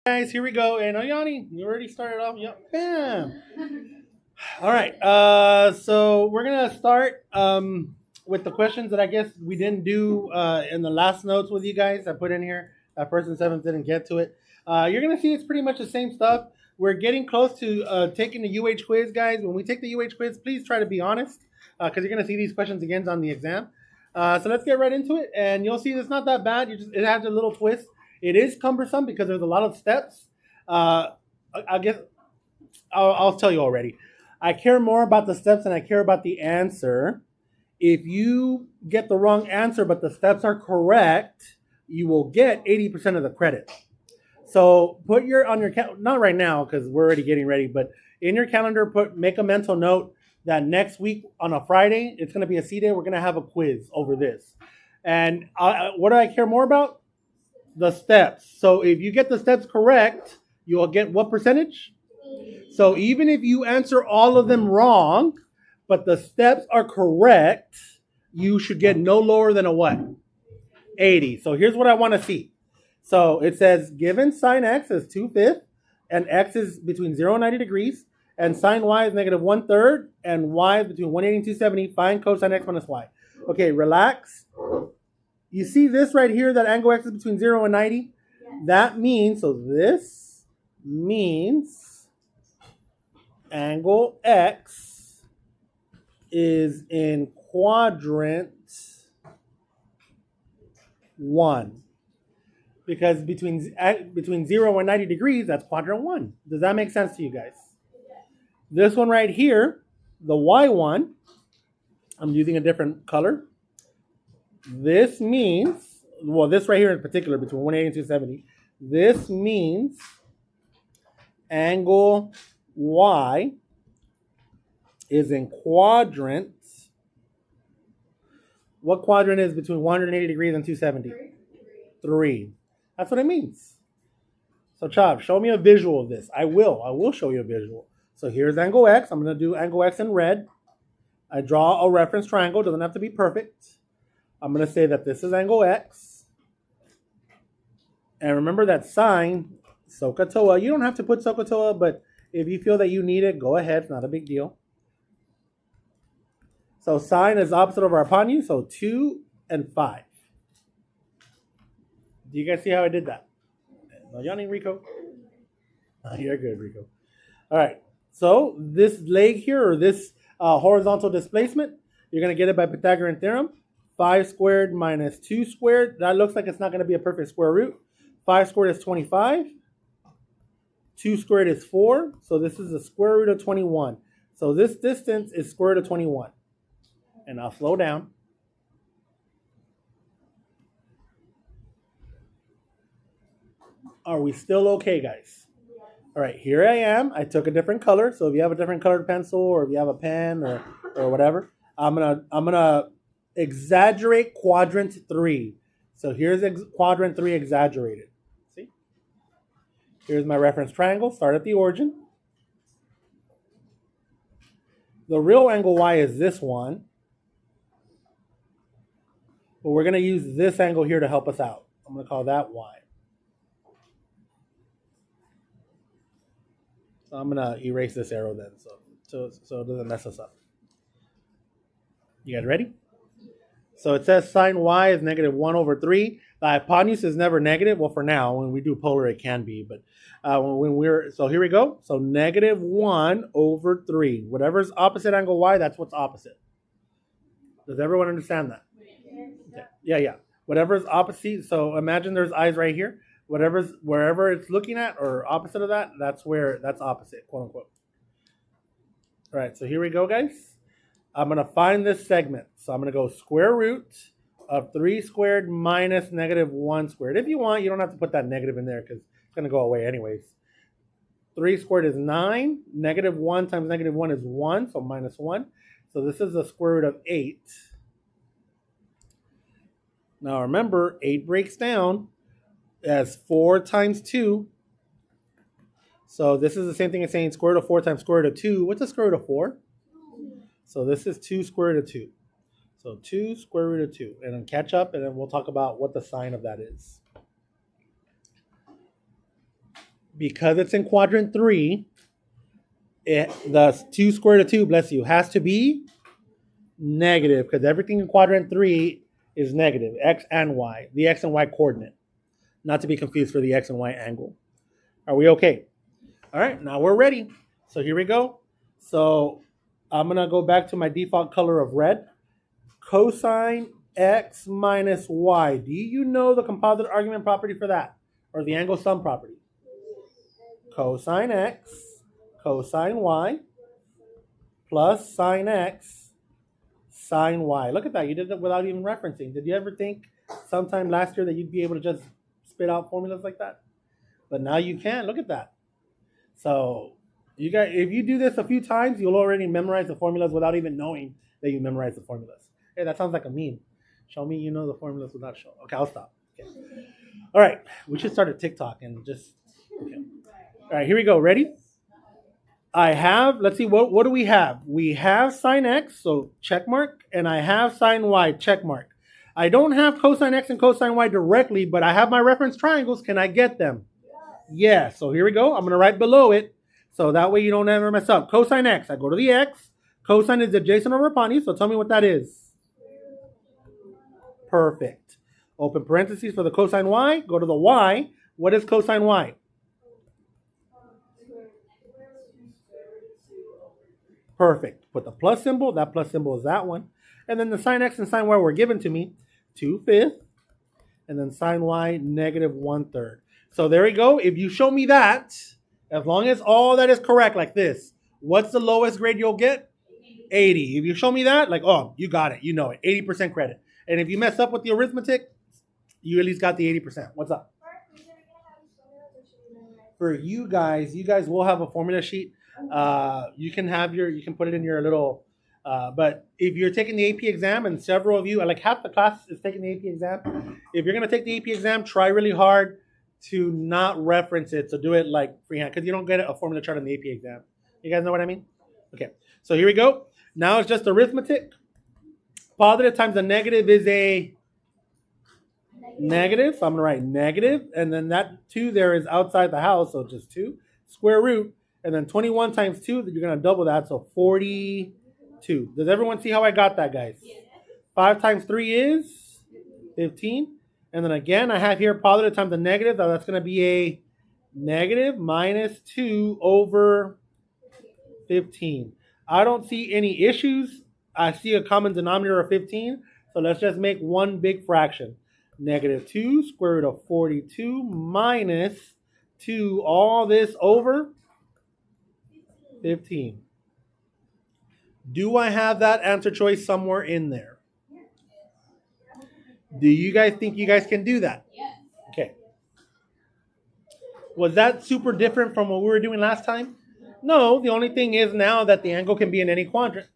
Guys, here we go. And Ayani, you already started off. Yep. Bam. All right. So we're gonna start with the questions that I guess we didn't do in the last notes with you guys. I put in here. First and seventh didn't get to it. You're gonna see it's pretty much the same stuff. We're getting close to taking the UH quiz, guys. When we take the UH quiz, please try to be honest, because you're gonna see these questions again on the exam. So let's get right into it, and you'll see it's not that bad. It has a little twist. It is cumbersome because there's a lot of steps. I guess I'll tell you already. I care more about the steps than I care about the answer. If you get the wrong answer but the steps are correct, you will get 80% of the credit. So put on your not right now because we're already getting ready, but in your calendar, make a mental note that next week on a Friday, it's going to be a C day. We're going to have a quiz over this. And what do I care more about? The steps. So if you get the steps correct, you will get what percentage? So even if you answer all of them wrong, but the steps are correct, you should get no lower than a what? 80. So here's what I want to see. So it says, given sine x is 2/5, and x is between 0 and 90 degrees, and sine y is negative 1/3, and y is between 180 and 270, find cosine x minus y. Okay, relax. You see this right here, that angle x is between 0 and 90? Yes. That means, so this means angle x is in quadrant 1. Because between 0 and 90 degrees, that's quadrant 1. Does that make sense to you guys? This one right here, the y one, I'm using a different color. This means, well, this right here in particular, between 180 and 270, this means angle y is in quadrant. What quadrant is between 180 degrees and 270? 3. That's what it means. So, Chav, show me a visual of this. I will show you a visual. So here's angle x. I'm going to do angle x in red. I draw a reference triangle. Doesn't have to be perfect. I'm going to say that this is angle x. And remember that sine, SOHCAHTOA. You don't have to put SOHCAHTOA, but if you feel that you need it, go ahead. It's not a big deal. So sine is opposite of our hypotenuse, so 2 and 5. Do you guys see how I did that? No, y'all need Rico? You're good, Rico. All right. So this leg here, or this horizontal displacement, you're going to get it by Pythagorean theorem. 5 squared minus 2 squared. That looks like it's not going to be a perfect square root. 5 squared is 25. 2 squared is 4. So this is the square root of 21. So this distance is square root of 21. And I'll slow down. Are we still okay, guys? All right, here I am. I took a different color. So if you have a different colored pencil, or if you have a pen, or whatever, I'm gonna exaggerate quadrant 3. So here's quadrant 3 exaggerated. See? Here's my reference triangle. Start at the origin. The real angle y is this one. But we're going to use this angle here to help us out. I'm going to call that y. So I'm going to erase this arrow then so it doesn't mess us up. You guys ready? So it says sine y is negative 1 over 3. The hypotenuse is never negative. Well, for now, when we do polar, it can be. But so here we go. So negative 1 over 3. Whatever's opposite angle y, that's what's opposite. Does everyone understand that? Yeah. Whatever's opposite. So imagine there's eyes right here. Wherever it's looking at or opposite of that, that's opposite, quote unquote. All right, so here we go, guys. I'm going to find this segment. So I'm going to go square root of 3 squared minus negative 1 squared. If you want, you don't have to put that negative in there because it's going to go away anyways. 3 squared is 9. Negative 1 times negative 1 is 1, so minus 1. So this is the square root of 8. Now remember, 8 breaks down as 4 times 2. So this is the same thing as saying square root of 4 times square root of 2. What's the square root of 4? So this is 2 square root of 2. So 2 square root of 2. And then catch up, and then we'll talk about what the sign of that is. because it's in quadrant 3, the 2 square root of 2, bless you, has to be negative because everything in quadrant 3 is negative, x and y, the x and y coordinate. Not to be confused for the x and y angle. Are we okay? All right, now we're ready. So here we go. So I'm going to go back to my default color of red. Cosine x minus y. Do you know the composite argument property for that? Or the angle sum property? Cosine x, cosine y, plus sine x, sine y. Look at that. You did it without even referencing. Did you ever think sometime last year that you'd be able to just spit out formulas like that? But now you can. Look at that. So you guys, if you do this a few times, you'll already memorize the formulas without even knowing that you memorized the formulas. Hey, that sounds like a meme. Show me you know the formulas without show. Okay, I'll stop. Okay. All right, we should start a TikTok and just. Okay. All right, here we go. Ready? I have. Let's see. What do we have? We have sine x, so check mark, and I have sine y, check mark. I don't have cosine x and cosine y directly, but I have my reference triangles. Can I get them? Yes. So here we go. I'm going to write below it. So that way you don't ever mess up. Cosine x. I go to the x. Cosine is adjacent over hypotenuse. So tell me what that is. Perfect. Open parentheses for the cosine y. Go to the y. What is cosine y? Perfect. Put the plus symbol. That plus symbol is that one. And then the sine x and sine y were given to me. 2/5. And then sine y, negative 1/3. So there we go. If you show me that, as long as all that is correct like this, what's the lowest grade you'll get? 80. If you show me that, like, oh, you got it. You know it. 80% credit. And if you mess up with the arithmetic, you at least got the 80%. What's up? For you guys will have a formula sheet. You can put it in your little, but if you're taking the AP exam and several of you, like half the class is taking the AP exam, if you're going to take the AP exam, try really hard to not reference it. So do it like freehand because you don't get a formula chart on the AP exam. You guys know what I mean? Okay, so here we go. Now it's just arithmetic. Positive times a negative is a negative. So I'm going to write negative. And then that 2 there is outside the house. So just 2. Square root. And then 21 times 2, you're going to double that. So 42. Does everyone see how I got that, guys? 5 times 3 is 15. And then again, I have here positive times a negative. So that's going to be a negative minus 2 over 15. I don't see any issues. I see a common denominator of 15. So let's just make one big fraction. Negative 2 square root of 42 minus 2, all this over 15. Do I have that answer choice somewhere in there? Do you guys think you guys can do that? Okay. Was that super different from what we were doing last time? No, the only thing is now that the angle can be in any quadrant.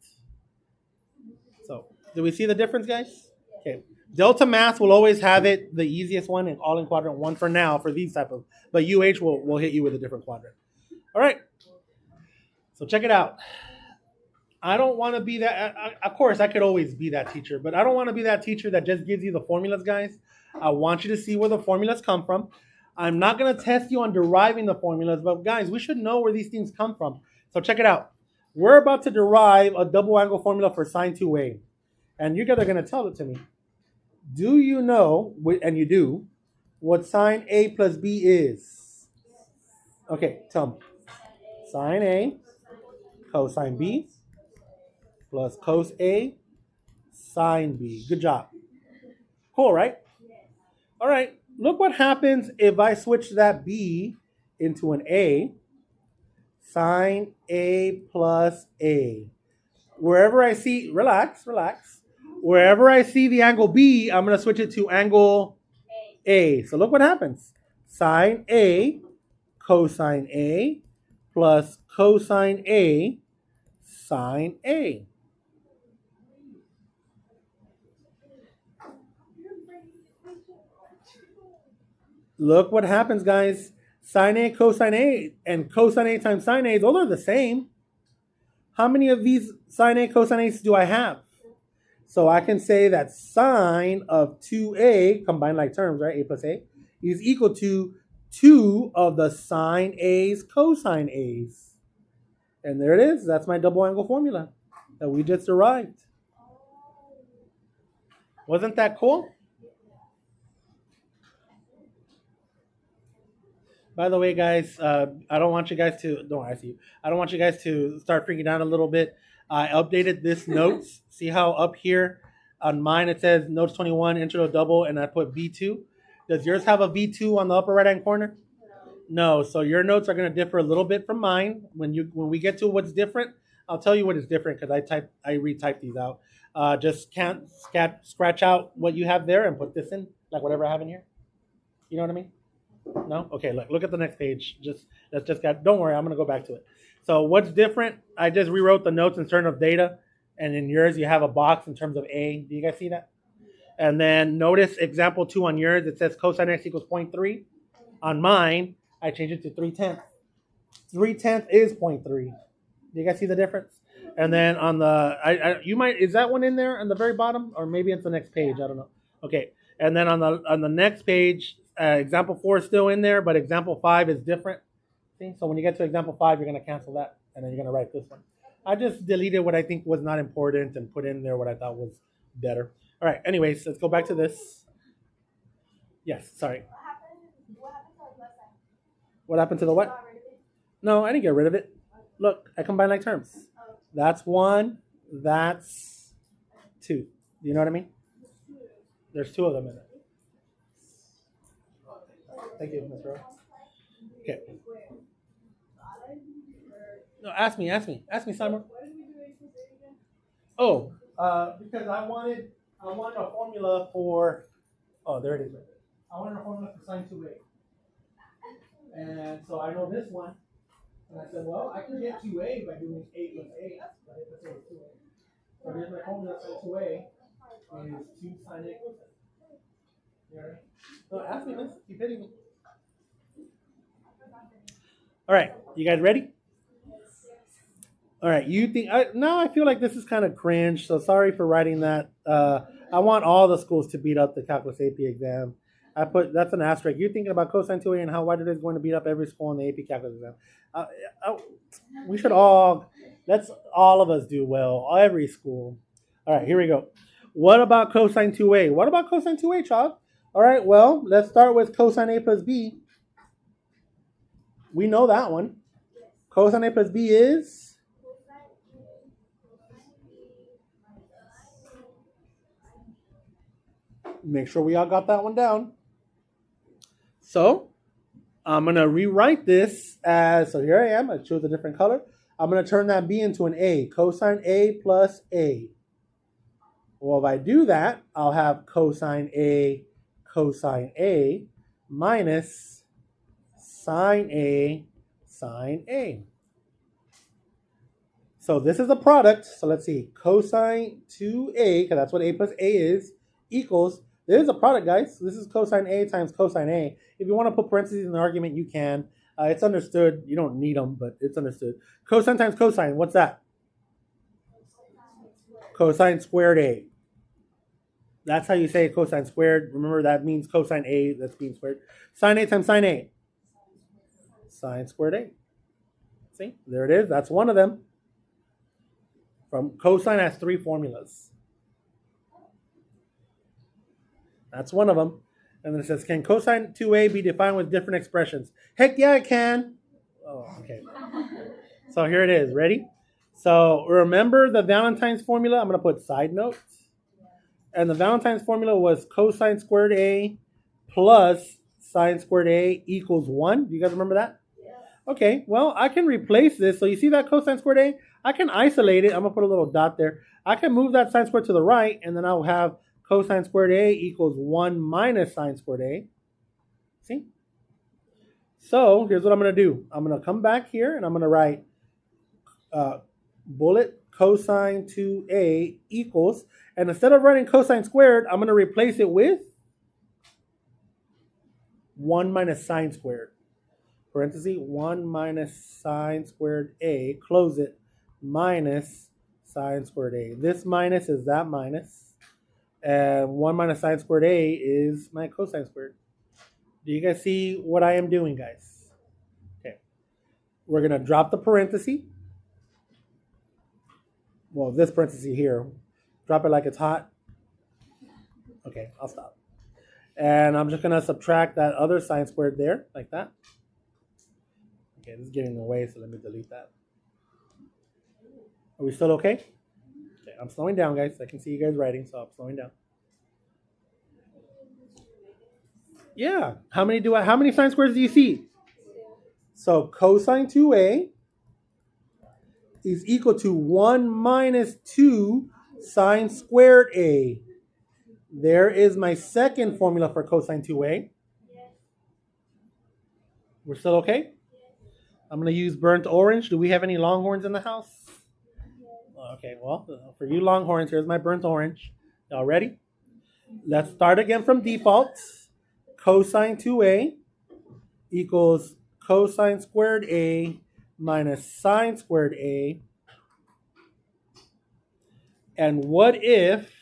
So, do we see the difference, guys? Okay. Delta math will always have it, the easiest one, and all in quadrant 1 for now, for these type of, but UH will hit you with a different quadrant. All right. So check it out. I don't want to be that, of course, I could always be that teacher, but I don't want to be that teacher that just gives you the formulas, guys. I want you to see where the formulas come from. I'm not going to test you on deriving the formulas, but guys, we should know where these things come from. So check it out. We're about to derive a double angle formula for sine 2a. And you guys are going to tell it to me. Do you know, and you do, what sine a plus b is? Okay, tell me. Sine a cosine b plus cos a sine b. Good job. Cool, right? All right. Look what happens if I switch that b into an a. Sine a plus a. Wherever I see, relax. Wherever I see the angle b, I'm going to switch it to angle a. So look what happens. Sine a cosine a plus cosine a sine a. Look what happens, guys. Sine a cosine a and cosine a times sine a, those are the same. How many of these sine a cosine a's do I have? So I can say that sine of 2a, combined like terms, right? A plus a, is equal to 2 of the sine A's cosine A's. And there it is. That's my double angle formula that we just derived. Wasn't that cool? By the way, guys, I don't want you guys to. Don't I see you? I don't want you guys to start freaking out a little bit. I updated this notes. See how up here on mine it says notes 21 intro to double, and I put V2. Does yours have a V2 on the upper right hand corner? No. So your notes are going to differ a little bit from mine. When we get to what's different, I'll tell you what is different because I retyped these out. Just can't scratch out what you have there and put this in, like whatever I have in here. You know what I mean? No? Okay, look at the next page. Don't worry, I'm gonna go back to it. So what's different? I just rewrote the notes in terms of data, and in yours you have a box in terms of A. Do you guys see that? And then notice example 2 on yours, it says cosine x equals 0.3. On mine, I changed it to 3/10. 3/10 is 0.3. Do you guys see the difference? And then on the is that one in there on the very bottom, or maybe it's the next page? I don't know. Okay, and then on the next page, example 4 is still in there, but example 5 is different. See, so when you get to example 5, you're gonna cancel that, and then you're gonna write this one. I just deleted what I think was not important and put in there what I thought was better. All right. Anyways, let's go back to this. Yes. Sorry. What happened to the what? No, I didn't get rid of it. Look, I combine like terms. That's 1. That's 2. Do you know what I mean? There's 2 of them in it. Thank you, Ms. Rowe. Okay. No, ask me, Simon. Oh, because I wanted a formula for. Oh, there it is. I wanted a formula for sine 2a, and so I know this one, and I said, well, I can get 2a by doing 8 plus 8. But let's say it's 2a. So here's my formula for 2a is 2 sine a cosine. You all right? So ask me, let's keep hitting me. All right, you guys ready? All right, you think now I feel like this is kind of cringe, so sorry for writing that. I want all the schools to beat up the Calculus AP exam. That's an asterisk. You're thinking about cosine 2a and how white it is going to beat up every school in the AP Calculus exam. We should let's all of us do well, every school. All right, here we go. What about cosine 2a? What about cosine 2a, child? All right, well, let's start with cosine a plus b. We know that one. Cosine a plus b is? Make sure we all got that one down. So, I'm going to rewrite this as, so here I am. I chose a different color. I'm going to turn that b into an a. Cosine a plus a. Well, if I do that, I'll have cosine a minus sine a sine a. So this is the product. So let's see. Cosine 2a, because that's what a plus a is, equals, there's a product, guys. This is cosine a times cosine a. If you want to put parentheses in the argument, you can. It's understood. You don't need them, but it's understood. Cosine times cosine, what's that? Cosine squared a. That's how you say cosine squared. Remember, that means cosine a that's being squared. Sine a times sine a. Sine squared a. See, there it is. That's one of them. From cosine has 3 formulas. That's one of them. And then it says, can cosine 2a be defined with different expressions? Heck yeah, it can. Oh, okay. So here it is. Ready? So remember the Valentine's formula? I'm going to put side notes. And the Valentine's formula was cosine squared a plus sine squared a equals 1. Do you guys remember that? Yeah. Okay, well, I can replace this. So you see that cosine squared a? I can isolate it. I'm going to put a little dot there. I can move that sine squared to the right, and then I'll have cosine squared a equals 1 minus sine squared a. See? So here's what I'm going to do. I'm going to come back here, and I'm going to write bullet cosine 2a equals, and instead of writing cosine squared, I'm going to replace it with 1 minus sine squared. Parenthesis, 1 minus sine squared a, close it, minus sine squared a. This minus is that minus. And 1 minus sine squared a is my cosine squared. Do Do you guys see what I am doing, guys? Okay. We're going to drop the parenthesis. Well, this parenthesis here. Drop it like it's hot. Okay, I'll stop. And I'm just going to subtract that other sign squared there, like that. Okay, this is getting in the way, so let me delete that. Are we still okay? Okay, I'm slowing down, guys. I can see you guys writing, so I'm slowing down. Yeah. How many sine squares do you see? So cosine 2a is equal to 1 minus 2 sine squared a. There is my second formula for cosine 2a. We're still okay? I'm going to use burnt orange. Do we have any longhorns in the house? Okay, well, for you longhorns, here's my burnt orange. Y'all ready? Let's start again from default. Cosine 2a equals cosine squared a minus sine squared a. And what if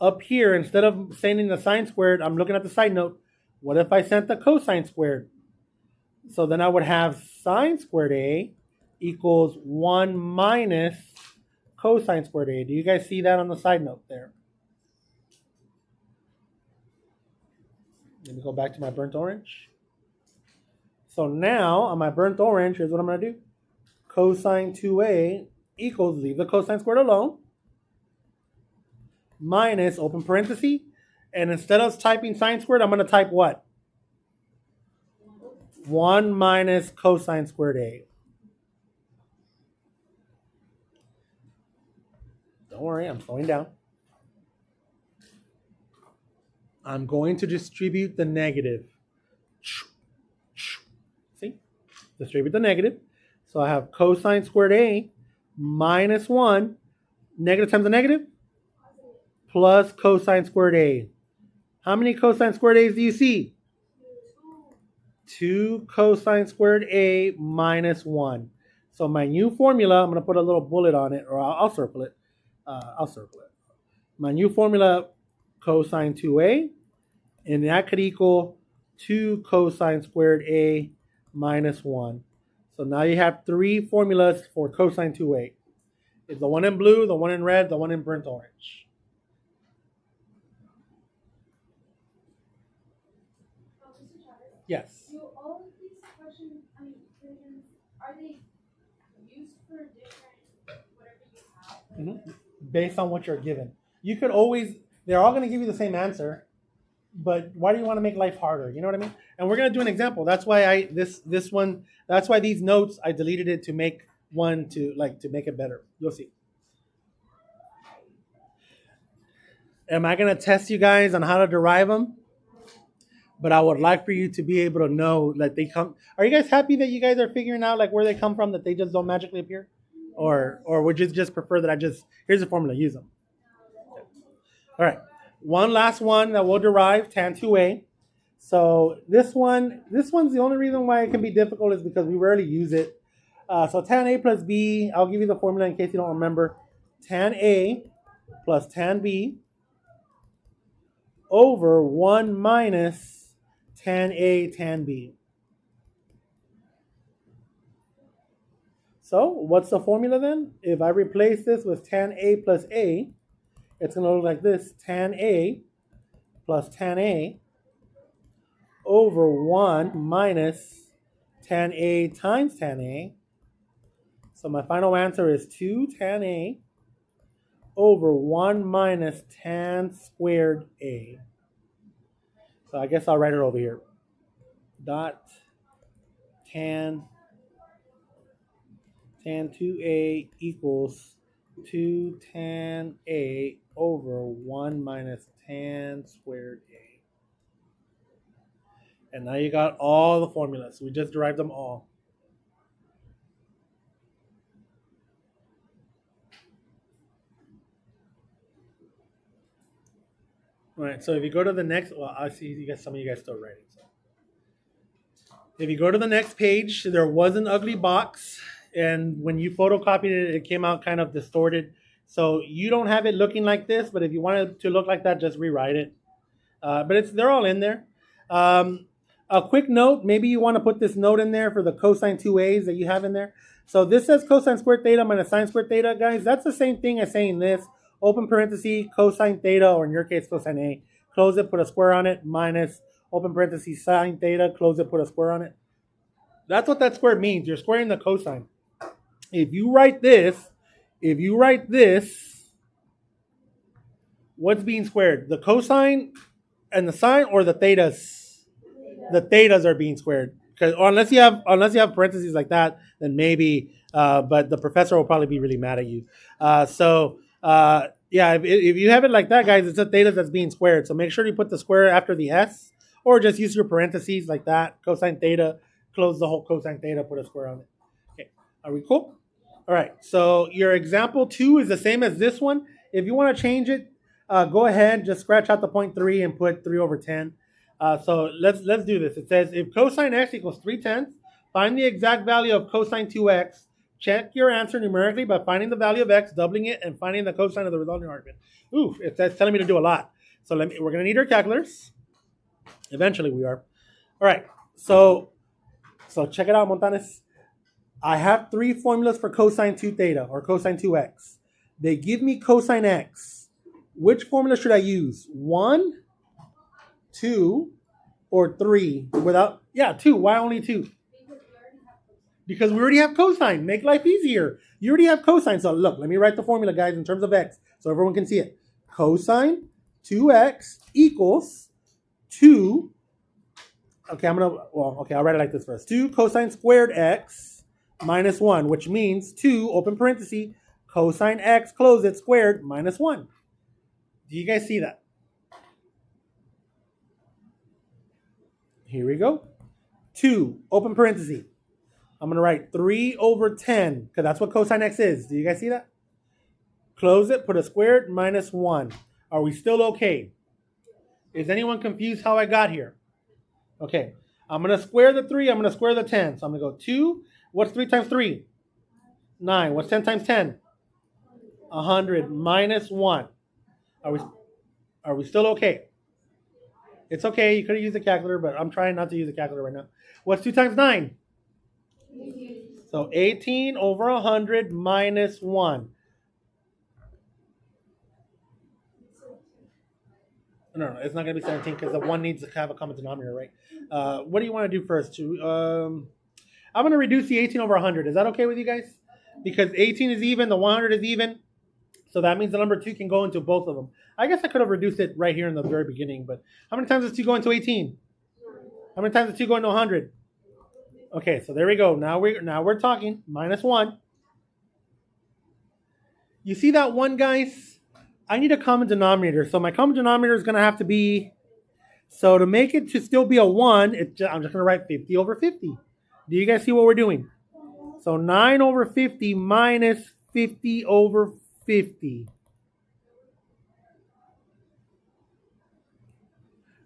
up here, instead of sending the sine squared, I'm looking at the side note, what if I sent the cosine squared? So then I would have sine squared a equals 1 minus cosine squared a. Do you guys see that on the side note there? Let me go back to my burnt orange. So now on my burnt orange, here's what I'm going to do. Cosine 2a equals, leave the cosine squared alone, minus, open parenthesis, and instead of typing sine squared, I'm going to type what? 1 minus cosine squared a. Don't worry, I'm slowing down. I'm going to distribute the negative. See? Distribute the negative. So I have cosine squared a minus 1. Negative times a negative? Plus cosine squared a. How many cosine squared a's do you see? 2 cosine squared a minus 1. So my new formula, I'm going to put a little bullet on it, or I'll circle it. My new formula, cosine 2a, and that could equal 2 cosine squared a minus 1. So now you have 3 formulas for cosine 2a. It's the one in blue, the one in red, the one in burnt orange. Yes. Do all of these questions, equations, are they used for different whatever you have? Based on what you're given. You could always, they're all going to give you the same answer, but why do you want to make life harder? You know what I mean? And we're going to do an example. That's why that's why these notes, I deleted it to make one to make it better. You'll see. Am I going to test you guys on how to derive them? But I would like for you to be able to know that they come. Are you guys happy that you guys are figuring out like where they come from, that they just don't magically appear? Or would you just prefer that here's the formula, use them? All right. One last one that we'll derive, tan 2a. So this one's the only reason why it can be difficult is because we rarely use it. So tan a plus b, I'll give you the formula in case you don't remember. Tan a plus tan b over 1 minus tan a tan b. So what's the formula then? If I replace this with tan a plus a, it's going to look like this. Tan a plus tan a over 1 minus tan a times tan a. So my final answer is 2 tan a over 1 minus tan squared a. So I guess I'll write it over here. Dot tan 2a equals 2 tan a over 1 minus tan squared a. And now you got all the formulas. We just derived them all. All right, so if you go to the next, well, I see you guys, some of you guys still writing. So if you go to the next page, there was an ugly box, and when you photocopied it, it came out kind of distorted. So you don't have it looking like this, but if you want it to look like that, just rewrite it. But they're all in there. A quick note, maybe you want to put this note in there for the cosine 2a's that you have in there. So this says cosine squared theta minus sine squared theta, guys. That's the same thing as saying this. Open parenthesis, cosine theta, or in your case, cosine A. Close it, put a square on it, minus, open parenthesis, sine theta, close it, put a square on it. That's what that square means. You're squaring the cosine. If you write this, what's being squared? The cosine and the sine, or the thetas? The thetas are being squared. Because unless you have parentheses like that, then maybe. But the professor will probably be really mad at you. Yeah, if you have it like that, guys, it's a theta that's being squared. So make sure you put the square after the s, or just use your parentheses like that. Cosine theta, close the whole cosine theta, put a square on it. Okay, are we cool? All right. So your example 2 is the same as this one. If you want to change it, go ahead, just scratch out the 0.3 and put 3 over 10. So let's do this. It says if cosine x equals 3/10, find the exact value of cosine 2x. Check your answer numerically by finding the value of x, doubling it, and finding the cosine of the resulting argument. Ooh, it's telling me to do a lot. So we're going to need our calculators. Eventually we are. All right. So check it out, Montanes. I have 3 formulas for cosine 2 theta or cosine 2x. They give me cosine x. Which formula should I use? 1, 2, or 3? 2. Why only 2? Because we already have cosine. Make life easier. You already have cosine. So look, let me write the formula, guys, in terms of x, so everyone can see it. Cosine 2x equals 2. Okay, I'll write it like this first. 2 cosine squared x minus 1, which means 2, open parenthesis, cosine x, close it, squared, minus 1. Do you guys see that? Here we go. 2, open parenthesis. I'm going to write 3 over 10, because that's what cosine x is. Do you guys see that? Close it, put a squared, minus 1. Are we still okay? Is anyone confused how I got here? Okay, I'm going to square the 3, I'm going to square the 10. So I'm going to go 2. What's 3 times 3? 9. What's 10 times 10? 100 minus 1. Are we still okay? It's okay, you could have used a calculator, but I'm trying not to use a calculator right now. What's 2 times 9? 18. So 18 over 100 minus 1. No, it's not going to be 17 because the 1 needs to have a common denominator, right? What do you want to do first? I'm going to reduce the 18 over 100. Is that okay with you guys? Because 18 is even, the 100 is even. So that means the number 2 can go into both of them. I guess I could have reduced it right here in the very beginning, but how many times does 2 go into 18? How many times does 2 go into 100? Okay, so there we go. Now we're talking. Minus 1. You see that 1, guys? I need a common denominator. So my common denominator is going to have to be, so to make it to still be a 1, I'm just going to write 50 over 50. Do you guys see what we're doing? So 9 over 50 minus 50 over 50.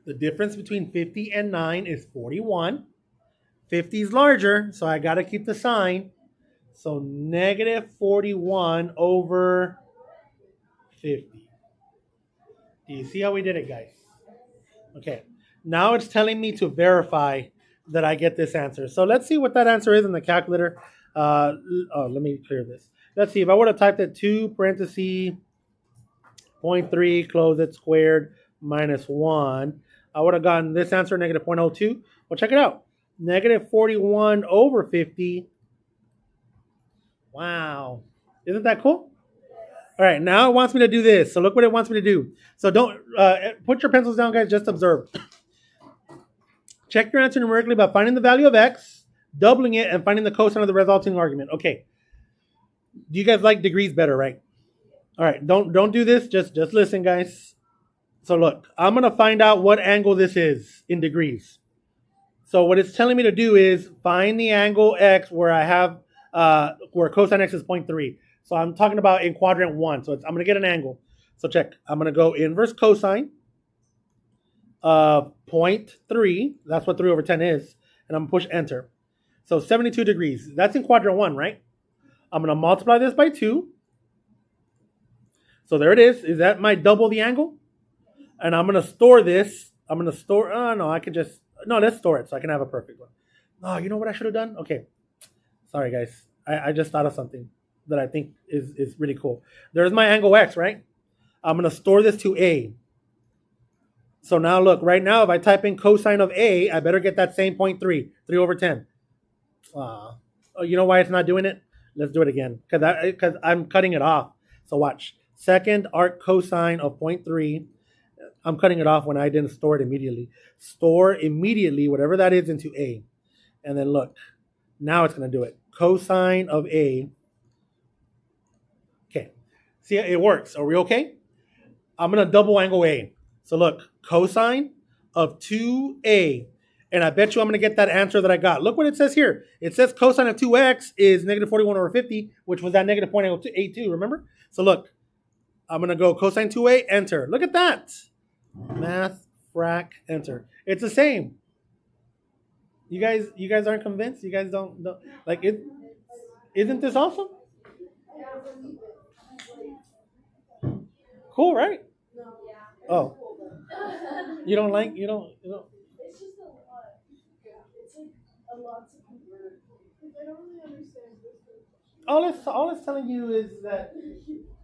The difference between 50 and 9 is 41. 50 is larger, so I got to keep the sign. So negative 41 over 50. Do you see how we did it, guys? Okay. Now it's telling me to verify that I get this answer. So let's see what that answer is in the calculator. Let me clear this. Let's see. If I would have typed it 2 parentheses 0.3 close it squared minus 1, I would have gotten this answer, negative 0.02. Well, check it out. Negative 41 over 50. Wow. Isn't that cool? All right, now it wants me to do this. So look what it wants me to do. So don't put your pencils down, guys. Just observe. Check your answer numerically by finding the value of x, doubling it, and finding the cosine of the resulting argument. Okay. Do you guys like degrees better, right? All right, don't do this. Just listen, guys. So look, I'm going to find out what angle this is in degrees. So what it's telling me to do is find the angle x where I have where cosine x is 0.3. So I'm talking about in quadrant 1. So I'm going to get an angle. So check. I'm going to go inverse cosine of 0.3. That's what 3 over 10 is. And I'm going to push enter. So 72 degrees. That's in quadrant 1, right? I'm going to multiply this by 2. So there it is. Is that my double the angle? And I'm going to store this. I'm going to store, I could just No, let's store it so I can have a perfect one. Oh, you know what I should have done? Okay. Sorry, guys. I just thought of something that I think is really cool. There's my angle X, right? I'm going to store this to A. So now look, right now, if I type in cosine of A, I better get that same 0.3, 3 over 10. Oh, you know why it's not doing it? Let's do it again, because I'm cutting it off. So watch. Second arc cosine of 0.3. I'm cutting it off when I didn't store it immediately. Store immediately, whatever that is, into A. And then look. Now it's going to do it. Cosine of A. Okay. See, it works. Are we okay? I'm going to double angle A. So look, cosine of 2A. And I bet you I'm going to get that answer that I got. Look what it says here. It says cosine of 2x is negative 41 over 50, which was that negative 0.82, remember? So look, I'm going to go cosine 2A, enter. Look at that. Math, frac, enter. It's the same. You guys aren't convinced? You guys don't like it? Isn't this awesome? Cool, right? Oh, you don't like you don't. It's just a lot. It's like a lot to convert. I don't really understand this. All it's telling you is that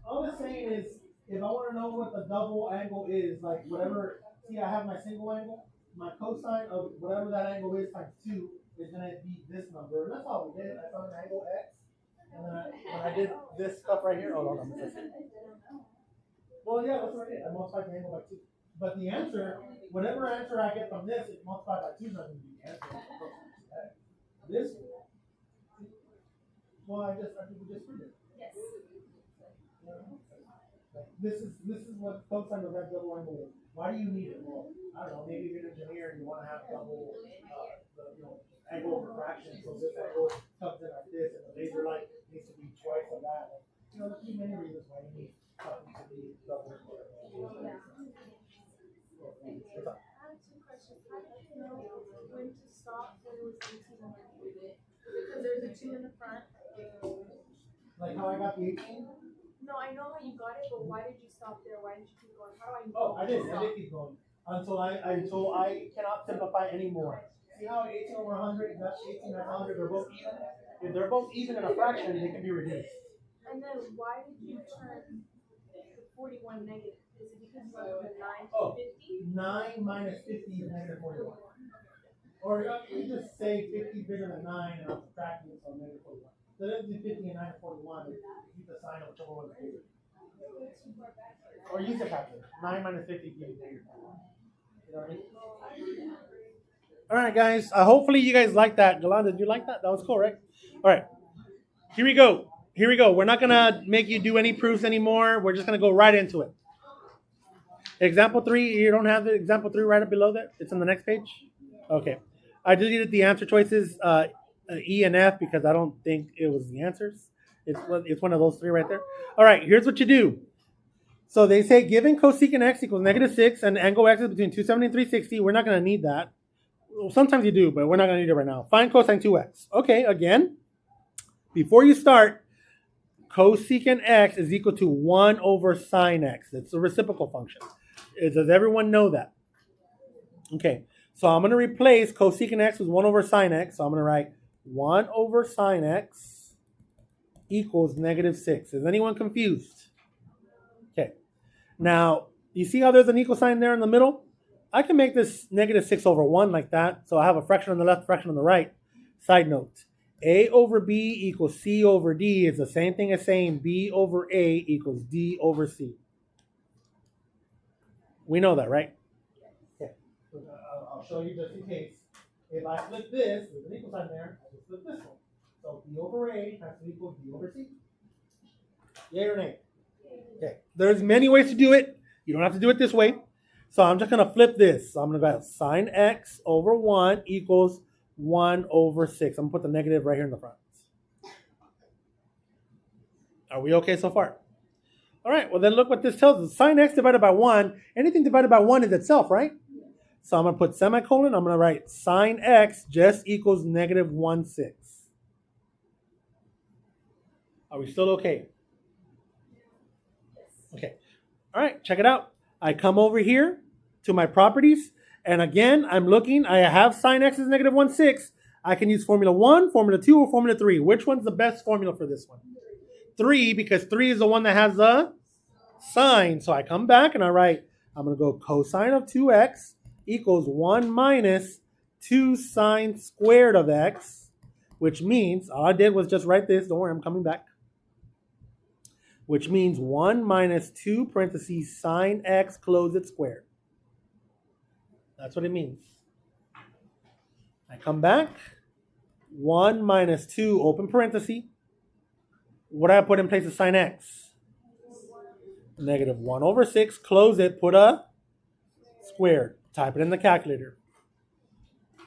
all it's saying is if I want to know what the double angle is, like whatever. See, I have my single angle. My cosine of whatever that angle is times 2 is going to be this number. And that's all we did. I found an angle x. And then when I did this stuff right here, hold on. Well, yeah, that's what I did. I multiplied the angle by 2. But the answer, whatever answer I get from this, it multiplied by 2 is not going to be the answer. This, well, I think we just proved it. Yes. This is what cosine of that double angle is. Why do you need it? Well, I don't know. Maybe you're an engineer and you want to have double, angle of refraction. So this angle comes in like this, and the laser light needs to be twice of that. There's many reasons why you need something to be double. I have two questions. How did you know when to stop when it was 18 and when to it? Because there's a 2 in the front. Like how I got the 18? No, I know how you got it, but why did you stop there? Why didn't you keep going? How do I know? Oh, I did keep going until I cannot simplify anymore. See how 18 over 100, that's 18 that's 100, they're both even. If they're both even in a fraction, they can be reduced. And then why did you turn the 41 negative? Is it because you went from the 9 to 50? 9 minus 50 is negative 41. Or you just say 50 is bigger than 9 and I'm subtracting it, so negative 41. So let's do 50 and 9 and 41. Keep the sign of whichever one is bigger. Or use the calculator. 9 minus 50 gives you bigger. You know what I mean? All right, guys. Hopefully you guys like that. Yolanda, did you like that? That was cool, right? All right. Here we go. We're not going to make you do any proofs anymore. We're just going to go right into it. Example 3. You don't have the example 3 right up below that? It's on the next page? Okay. I deleted the answer choices, E and F, because I don't think it was the answers. It's one of those 3 right there. All right. Here's what you do. So they say given cosecant x equals negative 6 and angle x is between 270 and 360. We're not going to need that. Well, sometimes you do, but we're not going to need it right now. Find cosine 2x. Okay, again, before you start, cosecant x is equal to 1 over sine x. It's a reciprocal function. Does everyone know that? Okay, so I'm going to replace cosecant x with 1 over sine x. So I'm going to write 1 over sine x equals negative 6. Is anyone confused? Okay. Now, you see how there's an equal sign there in the middle? I can make this negative 6 over 1 like that. So I have a fraction on the left, fraction on the right. Side note, A over B equals C over D is the same thing as saying B over A equals D over C. We know that, right? Okay. I'll show you just in case. If I flip this, there's an equal sign there, I just flip this one. So B over A has to equal B over C. Yay or nay? Okay. There's many ways to do it. You don't have to do it this way. So I'm just going to flip this. So I'm going to go sine x over 1 equals 1 over 6. I'm going to put the negative right here in the front. Are we okay so far? All right. Well, then look what this tells us. Sine x divided by 1. Anything divided by 1 is itself, right? So I'm going to put semicolon. I'm going to write sine x just equals negative 1/6. Are we still okay? Okay. All right. Check it out. I come over here to my properties, And again, I'm looking, I have sine x is negative 1/6. I can use formula 1, formula 2, or formula 3. Which one's the best formula for this one? 3, because 3 is the one that has the sine. So I come back and I write, I'm going to go cosine of 2x equals 1 minus 2 sine squared of x, which means, all I did was just write this. Don't worry, I'm coming back. Which means 1 minus 2 parentheses sine x close it squared. That's what it means. I come back. 1 minus 2 open parenthesis. What do I put in place of sine x? Negative 1/6. Close it. Put a squared. Type it in the calculator.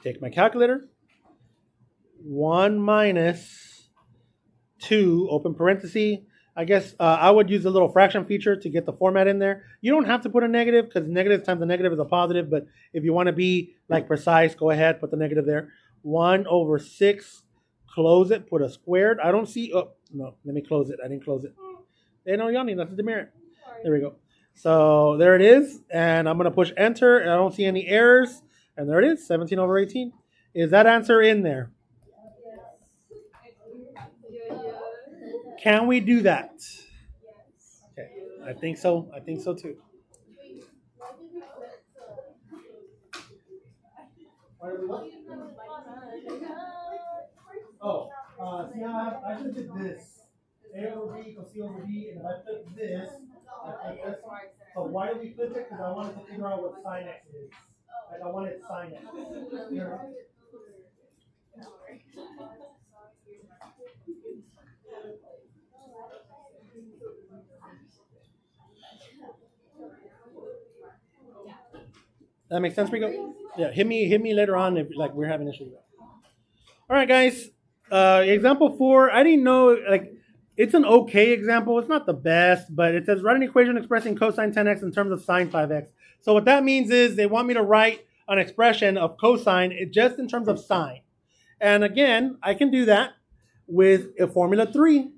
Take my calculator. 1 minus 2 open parenthesis. I guess I would use the little fraction feature to get the format in there. You don't have to put a negative because negative times a negative is a positive. But if you want to be like precise, go ahead, put the negative there. 1/6. Close it. Put a squared. I don't see. Oh no, let me close it. I didn't close it. Hey, no, Yanni, that's a demerit. There we go. So there it is, and I'm gonna push enter. And I don't see any errors, and there it is. 17/18. Is that answer in there? Can we do that? Okay, I think so. I think so too. Oh, see how I just did this. A over B equals C over B, and if I flip this, I flip this. So why do we flip it? Because I wanted to figure out what sine x is. Like I wanted sine x. That makes sense, Rico? Yeah, hit me later on if like we're having issues. All right, guys. Example 4. I didn't know like it's an okay example. It's not the best, but it says write an equation expressing cosine 10x in terms of sine 5x. So what that means is they want me to write an expression of cosine just in terms of sine. And again, I can do that with a formula 3.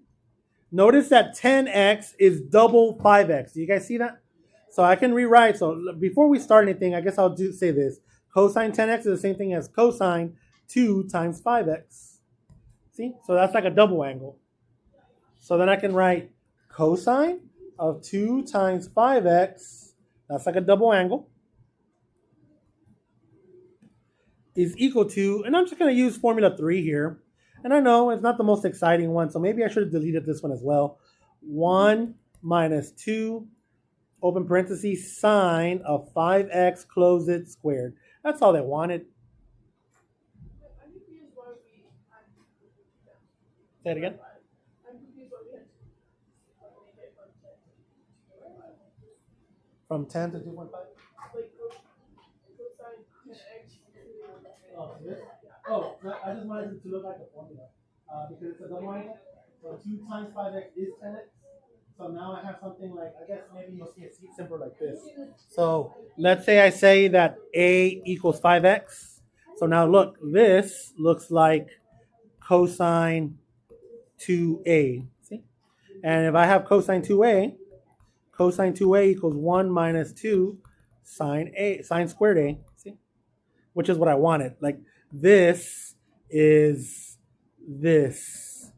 Notice that 10x is double 5x. Do you guys see that? So I can rewrite. So before we start anything, I guess I'll say this. Cosine 10x is the same thing as cosine 2 times 5x. See? So that's like a double angle. So then I can write cosine of 2 times 5x, that's like a double angle, is equal to, and I'm just going to use formula 3 here. And I know it's not the most exciting one, so maybe I should have deleted this one as well. 1 minus 2, open parentheses, sine of 5x, close it, squared. That's all they wanted. Say it again. From 10 to 2.5? Oh, I just wanted it to look like a formula. Because it's a double angle. So 2 times 5x is 10x. So now I have something like, I guess maybe you'll see it simpler like this. So let's say I say that a equals 5x. So now look, this looks like cosine 2a. See? And if I have cosine 2a equals 1 minus 2 sine squared a. See? Which is what I wanted. Like this is this.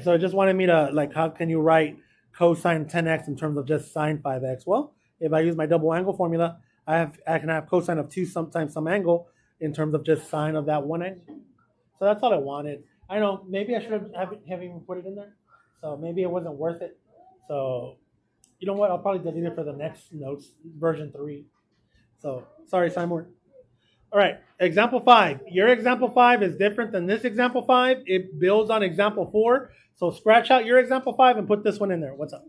So it just wanted me to, like, how can you write cosine 10x in terms of just sine 5x? Well, if I use my double angle formula, I can have cosine of 2 times some angle in terms of just sine of that one angle. So that's all I wanted. I know, maybe I should have even put it in there. So maybe it wasn't worth it. So, you know what? I'll probably delete it for the next notes, version 3. So, sorry, Simon. All right, example 5. Your example 5 is different than this example 5. It builds on example 4. So scratch out your example 5 and put this one in there. What's up?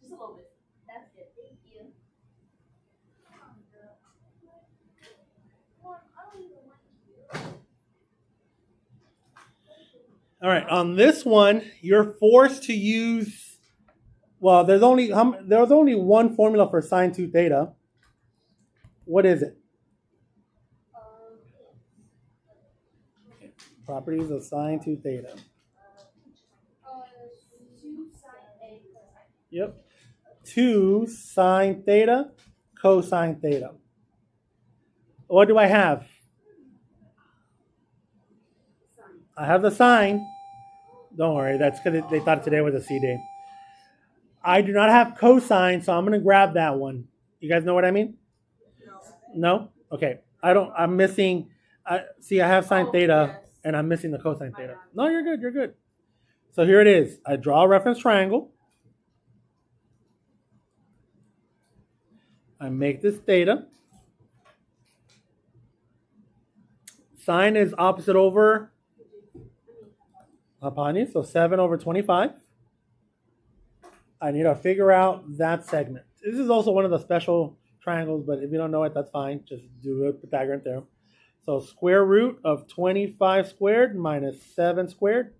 Just a little bit. That's good. Thank you. All right, on this one, you're forced to use, well, there's only one formula for sine 2 theta. What is it? Properties of sine 2 theta. 2 sine A cosine. Yep. 2 sine theta, cosine theta. What do I have? I have the sine. Don't worry, that's because they thought today was a C day. I do not have cosine, so I'm going to grab that one. You guys know what I mean? No? Okay. I'm missing. See, I have sine theta, and I'm missing the cosine theta. No, you're good. You're good. So here it is. I draw a reference triangle. I make this theta. Sine is opposite over hypotenuse, so 7 over 25. I need to figure out that segment. This is also one of the special triangles, but if you don't know it, that's fine. Just do a Pythagorean theorem. So square root of 25 squared minus 7 squared.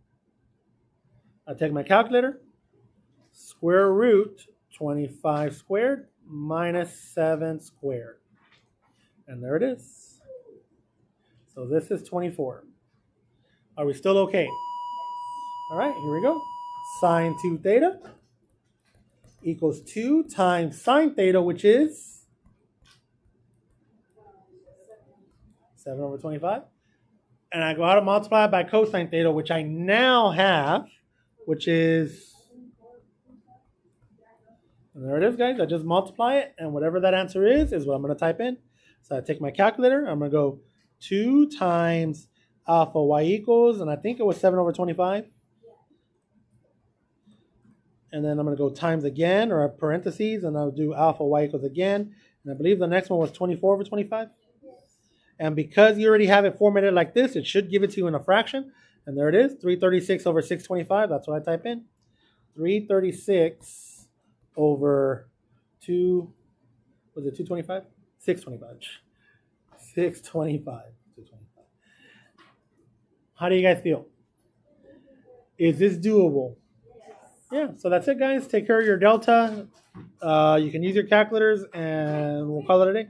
I take my calculator. Square root 25 squared minus 7 squared. And there it is. So this is 24. Are we still okay? All right, here we go. Sine 2 theta equals 2 times sine theta, which is 7 over 25. And I go out and multiply it by cosine theta, which I now have, which is, and there it is, guys. I just multiply it, and whatever that answer is what I'm going to type in. So I take my calculator. I'm going to go 2 times alpha y equals, and I think it was 7 over 25. And then I'm going to go times again, or parentheses, and I'll do alpha y equals again. And I believe the next one was 24 over 25. And because you already have it formatted like this, it should give it to you in a fraction. And there it is, 336 over 625. That's what I type in. 336 over 2, was it 225? 625. 625. 225. How do you guys feel? Is this doable? Yeah, so that's it, guys. Take care of your delta. You can use your calculators, and we'll call it a day.